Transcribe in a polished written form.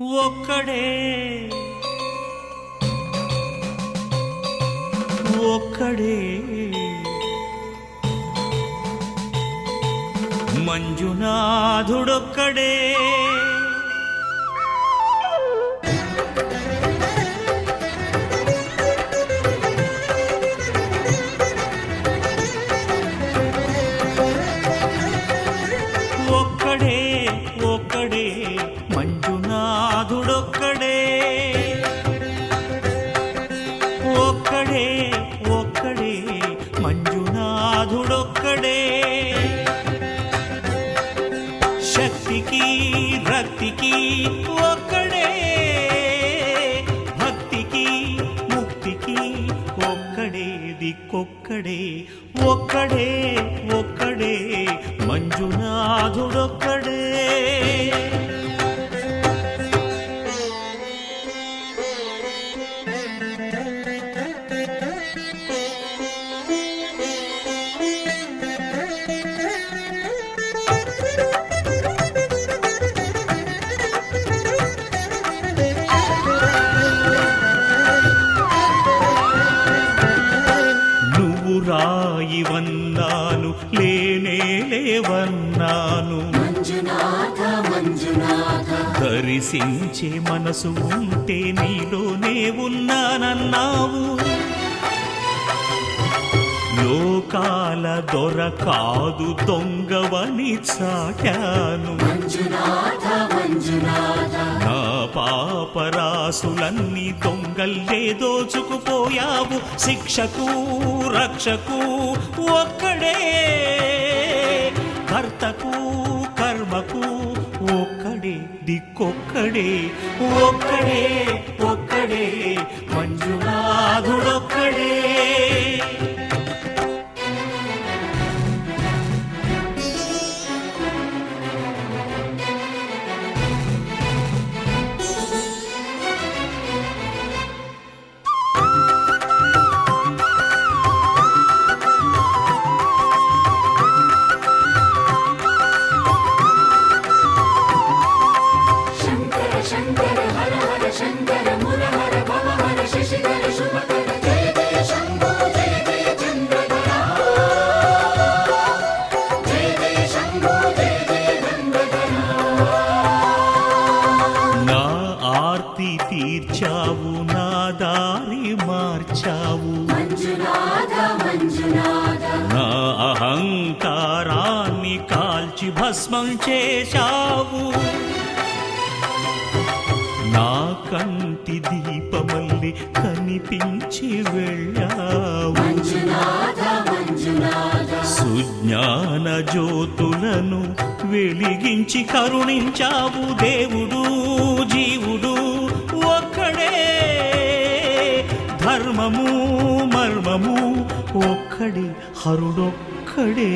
ఒక్కడే ఒక్కడే మంజునాథుడొక్కడే ఒక్కడే ఒక్కడే మంజునాథుడొక్కడే ఒక్కడే ఒక్కడే మంజునాథుడొక్కడే శక్తికి రక్తికి ఒక్కడే భక్తికి ముక్తికి ఒక్కడే దిక్కొక్కడే ఒక్కడే ఒక్కడే మంజునాథుడొక్కడే రాయివన్నాను లేనే లేవన్నాను మంజునాథ మంజునాథ దర్శించే మనసు ఉంటే నీలోనే ఉన్నానన్నావు లోకాల దొర కాదు దొంగవని చాటాను మంజునాథ మంజునాథ నా పాపరాసులన్నీ దొంగల్లే దోచుకుపోయావు శిక్షకు రక్షకు ఒక్కడే కర్తకు కర్మకు ఒక్కడే దిక్కొక్కడే ఒక్కడే ఒక్కడే మంజునాథుడొక్కడే శంకర హర హర శంకర మురహర భవహర శశిధర శుభకర జయ జయ శంభో జయ జయ చంద్రధర జయ జయ శంభో జయ జయ గంగధర నా ఆర్తి తీర్చావు నా దారి మార్చావు మంజునాథ మంజునాథ నా అహంకారాన్ని కాల్చి భస్మం చేశావు నా కంటి దీపమల్లి కనిపించి వెళ్ళావు మంజునాథ మంజునాథ సుజ్ఞాన జ్యోతులను వెలిగించి కరుణించావు దేవుడు జీవుడు ఒక్కడే ధర్మము మర్మము ఒక్కడే హరుడొక్కడే